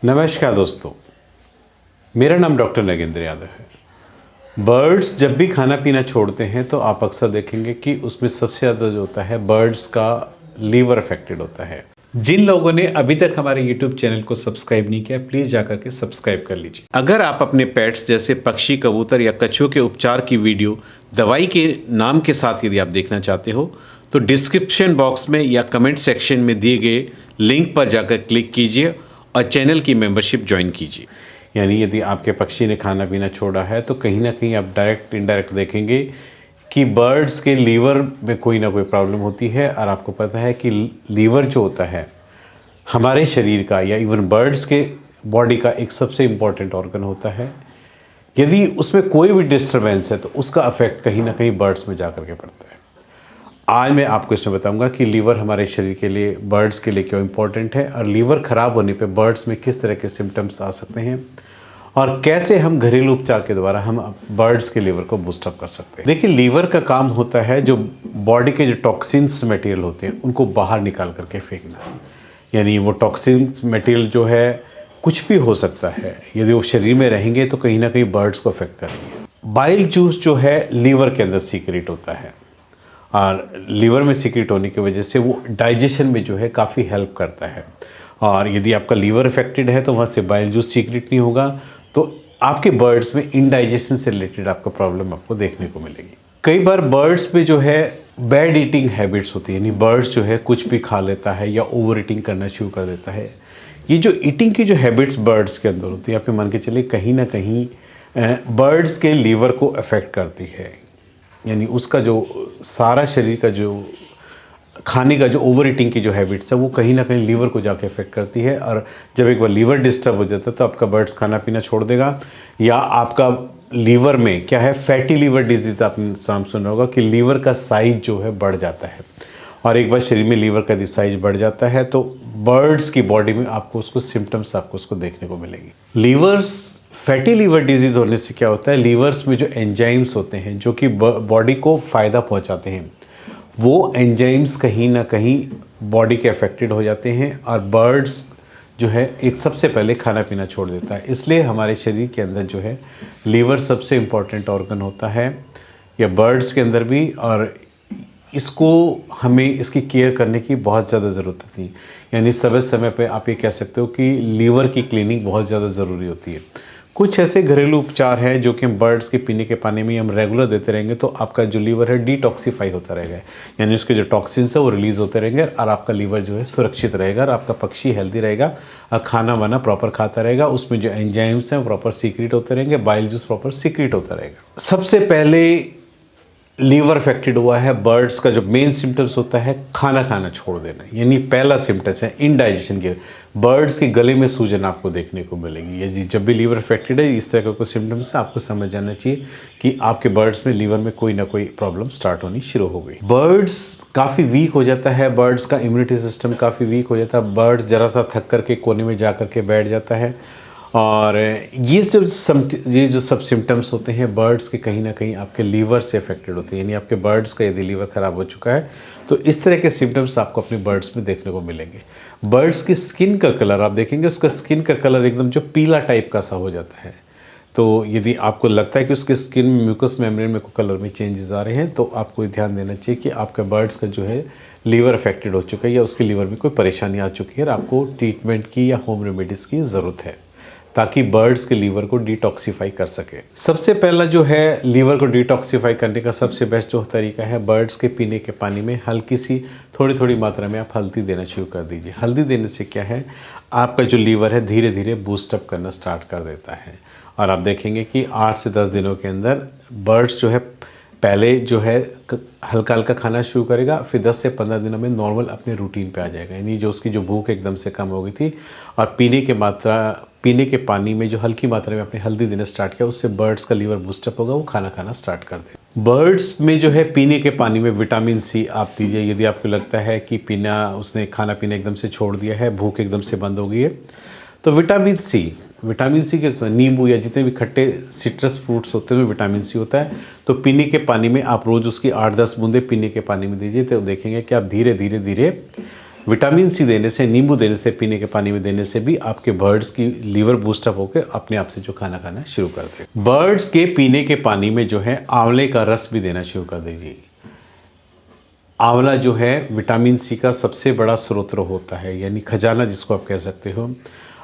नमस्कार दोस्तों, मेरा नाम डॉक्टर नगेंद्र यादव है। बर्ड्स जब भी खाना पीना छोड़ते हैं तो आप अक्सर देखेंगे कि उसमें सबसे ज़्यादा जो होता है बर्ड्स का लीवर अफेक्टेड होता है। जिन लोगों ने अभी तक हमारे YouTube चैनल को सब्सक्राइब नहीं किया, प्लीज़ जाकर के सब्सक्राइब कर लीजिए। अगर आप अपने पेट्स जैसे पक्षी, कबूतर या कछुओं के उपचार की वीडियो दवाई के नाम के साथ यदि आप देखना चाहते हो तो डिस्क्रिप्शन बॉक्स में या कमेंट सेक्शन में दिए गए लिंक पर जाकर क्लिक कीजिए और चैनल की मेंबरशिप ज्वाइन कीजिए। यानी यदि आपके पक्षी ने खाना पीना छोड़ा है तो कहीं ना कहीं आप डायरेक्ट इनडायरेक्ट देखेंगे कि बर्ड्स के लीवर में कोई ना कोई प्रॉब्लम होती है। और आपको पता है कि लीवर जो होता है हमारे शरीर का या इवन बर्ड्स के बॉडी का एक सबसे इम्पॉर्टेंट ऑर्गन होता है। यदि उसमें कोई भी डिस्टर्बेंस है तो उसका अफेक्ट कहीं ना कहीं बर्ड्स में जाकर के पड़ता है। आज मैं आपको इसमें बताऊंगा कि लीवर हमारे शरीर के लिए, बर्ड्स के लिए क्यों इम्पोर्टेंट है और लीवर ख़राब होने पे बर्ड्स में किस तरह के सिम्टम्स आ सकते हैं और कैसे हम घरेलू उपचार के द्वारा हम बर्ड्स के लीवर को बूस्टअप कर सकते हैं। देखिए, लीवर का काम होता है जो बॉडी के जो टॉक्सिन्स मटेरियल होते हैं उनको बाहर निकाल करके फेंकना। यानी वो टॉक्सिन्स मटेरियल जो है कुछ भी हो सकता है, यदि वो शरीर में रहेंगे तो कहीं ना कहीं बर्ड्स को अफेक्ट करेंगे। बाइल जूस जो है लीवर के अंदर सीक्रेट होता है और लीवर में सीक्रेट होने की वजह से वो डाइजेशन में जो है काफ़ी हेल्प करता है। और यदि आपका लीवर अफेक्टेड है तो वहाँ से बाइल जूस सीक्रेट नहीं होगा तो आपके बर्ड्स में इनडाइजेशन से रिलेटेड आपको प्रॉब्लम आपको देखने को मिलेगी। कई बार बर्ड्स में जो है बैड ईटिंग हैबिट्स होती है, यानी बर्ड्स जो है कुछ भी खा लेता है या ओवर ईटिंग करना शुरू कर देता है। ये जो ईटिंग की जो हैबिट्स बर्ड्स के अंदर होती है, आप मान के चलिए कहीं ना कहीं बर्ड्स के लीवर को अफेक्ट करती है। यानी उसका जो सारा शरीर का जो खाने का जो ओवर ईटिंग की जो हैबिट्स है वो कहीं ना कहीं लीवर को जाके अफेक्ट करती है। और जब एक बार लीवर डिस्टर्ब हो जाता है तो आपका बर्ड्स खाना पीना छोड़ देगा या आपका लीवर में क्या है, फैटी लीवर डिजीज़ आपने नाम सुना होगा कि लीवर का साइज जो है बढ़ जाता है। और एक बार शरीर में लीवर का साइज बढ़ जाता है तो बर्ड्स की बॉडी में आपको उसको सिम्टम्स आपको उसको देखने को मिलेंगे। लीवर्स फैटी लीवर डिजीज़ होने से क्या होता है, लीवर्स में जो एंजाइम्स होते हैं जो कि बॉडी को फ़ायदा पहुंचाते हैं, वो एंजाइम्स कहीं ना कहीं बॉडी के अफेक्टेड हो जाते हैं और बर्ड्स जो है एक सबसे पहले खाना पीना छोड़ देता है। इसलिए हमारे शरीर के अंदर जो है लीवर सबसे इम्पॉर्टेंट ऑर्गन होता है या बर्ड्स के अंदर भी, और इसको हमें इसकी केयर करने की बहुत ज़्यादा ज़रूरत होती है। यानी समय समय पे आप ये कह सकते हो कि लीवर की क्लीनिंग बहुत ज़्यादा ज़रूरी होती है। कुछ ऐसे घरेलू उपचार हैं जो कि हम बर्ड्स के पीने के पानी में हम रेगुलर देते रहेंगे तो आपका जो लीवर है डिटॉक्सीफाई होता रहेगा। यानी उसके जो टॉक्सिन्स है वो रिलीज़ होते रहेंगे और आपका लीवर जो है सुरक्षित रहेगा और आपका पक्षी हेल्दी रहेगा और खाना वाना प्रॉपर खाता रहेगा। उसमें जो एंजाइम्स हैं वो प्रॉपर सीक्रेट होते रहेंगे, बाइल जूस प्रॉपर सीक्रेट होता रहेगा। सबसे पहले लीवर अफेक्टेड हुआ है बर्ड्स का जो मेन सिम्टम्स होता है खाना खाना छोड़ देना। यानी पहला सिम्टम्स है इनडाइजेशन के। बर्ड्स के गले में सूजन आपको देखने को मिलेगी। ये जब भी लीवर अफेक्टेड है इस तरह का कोई सिम्टम्स है, आपको समझ जाना चाहिए कि आपके बर्ड्स में लीवर में कोई ना कोई प्रॉब्लम स्टार्ट होनी शुरू हो गई। बर्ड्स काफ़ी वीक हो जाता है, बर्ड्स का इम्यूनिटी सिस्टम काफ़ी वीक हो जाता है। बर्ड्स ज़रा सा थक करके कोने में जा करके बैठ जाता है और ये जो सब सिम्टम्स होते हैं बर्ड्स के कहीं ना कहीं आपके लीवर से अफेक्टेड होते हैं। यानी आपके बर्ड्स का यदि लीवर ख़राब हो चुका है तो इस तरह के सिम्टम्स आपको अपने बर्ड्स में देखने को मिलेंगे। बर्ड्स की स्किन का कलर आप देखेंगे, उसका स्किन का कलर एकदम जो पीला टाइप का सा हो जाता है। तो यदि आपको लगता है कि उसके स्किन में म्यूकस मेम्ब्रेन में कोई कलर में चेंजेस आ रहे हैं तो आपको ध्यान देना चाहिए कि आपके बर्ड्स का जो है लीवर अफेक्टेड हो चुका है या उसके लीवर में कोई परेशानी आ चुकी है और आपको ट्रीटमेंट की या होम रेमेडीज़ की ज़रूरत है ताकि बर्ड्स के लीवर को डिटॉक्सीफाई कर सके। सबसे पहला जो है लीवर को डिटॉक्सीफाई करने का सबसे बेस्ट जो तरीका है, बर्ड्स के पीने के पानी में हल्की सी थोड़ी थोड़ी मात्रा में आप हल्दी देना शुरू कर दीजिए। हल्दी देने से क्या है, आपका जो लीवर है धीरे धीरे बूस्टअप करना स्टार्ट कर देता है और आप देखेंगे कि 8 से 10 दिनों के अंदर बर्ड्स जो है पहले जो है हल्का हल्का खाना शुरू करेगा, फिर 10 से 15 दिनों में नॉर्मल अपने रूटीन पे आ जाएगा। यानी जो उसकी जो भूख एकदम से कम हो गई थी और पीने के पानी में जो हल्की मात्रा में आपने हल्दी देना स्टार्ट किया उससे बर्ड्स का लीवर बूस्टअप होगा, वो खाना खाना स्टार्ट कर दे। बर्ड्स में जो है पीने के पानी में विटामिन सी आप दीजिए। यदि आपको लगता है कि उसने खाना पीना एकदम से छोड़ दिया है, भूख एकदम से बंद हो गई है, तो विटामिन सी के नींबू या जितने भी खट्टे सिट्रस फ्रूट्स होते हैं विटामिन सी होता है। तो पीने के पानी में आप रोज़ उसकी 8-10 बूंदे पीने के पानी में दीजिए तो देखेंगे कि आप धीरे धीरे धीरे विटामिन सी देने से, नींबू देने से, पीने के पानी में देने से भी आपके बर्ड्स की लीवर बूस्टअप होकर अपने आप से जो खाना खाना शुरू कर दे। बर्ड्स के पीने के पानी में जो है आंवले का रस भी देना शुरू कर दीजिए। आंवला जो है विटामिन सी का सबसे बड़ा स्रोत होता है, यानी खजाना जिसको आप कह सकते हो।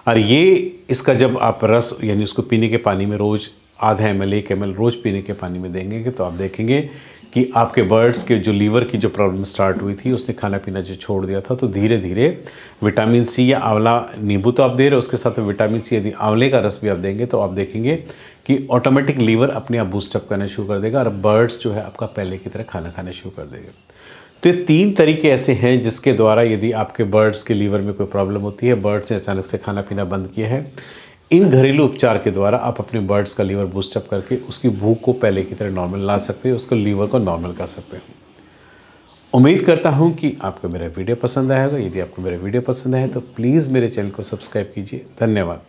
और ये इसका जब आप रस यानी उसको पीने के पानी में रोज़ आधा ml 1 ml रोज़ पीने के पानी में देंगे तो आप देखेंगे कि आपके बर्ड्स के जो लीवर की जो प्रॉब्लम स्टार्ट हुई थी, उसने खाना पीना जो छोड़ दिया था, तो धीरे धीरे विटामिन सी या आंवला, नींबू तो आप दे रहे हो, उसके साथ में विटामिन सी यदि आंवले का रस भी आप देंगे तो आप देखेंगे कि ऑटोमेटिक लीवर अपने आप बूस्टअप करना शुरू कर देगा और बर्ड्स जो है आपका पहले की तरह खाना खाना शुरू कर देगा। तो ये 3 तरीके ऐसे हैं जिसके द्वारा यदि आपके बर्ड्स के लीवर में कोई प्रॉब्लम होती है, बर्ड्स ने अचानक से खाना पीना बंद किया है, इन घरेलू उपचार के द्वारा आप अपने बर्ड्स का लीवर बूस्टअप करके उसकी भूख को पहले की तरह नॉर्मल ला सकते हैं, उसको लीवर को नॉर्मल कर सकते हैं। उम्मीद करता हूं कि आपको मेरा वीडियो पसंद आया होगा। यदि आपको मेरा वीडियो पसंद आया तो प्लीज़ मेरे चैनल को सब्सक्राइब कीजिए। धन्यवाद।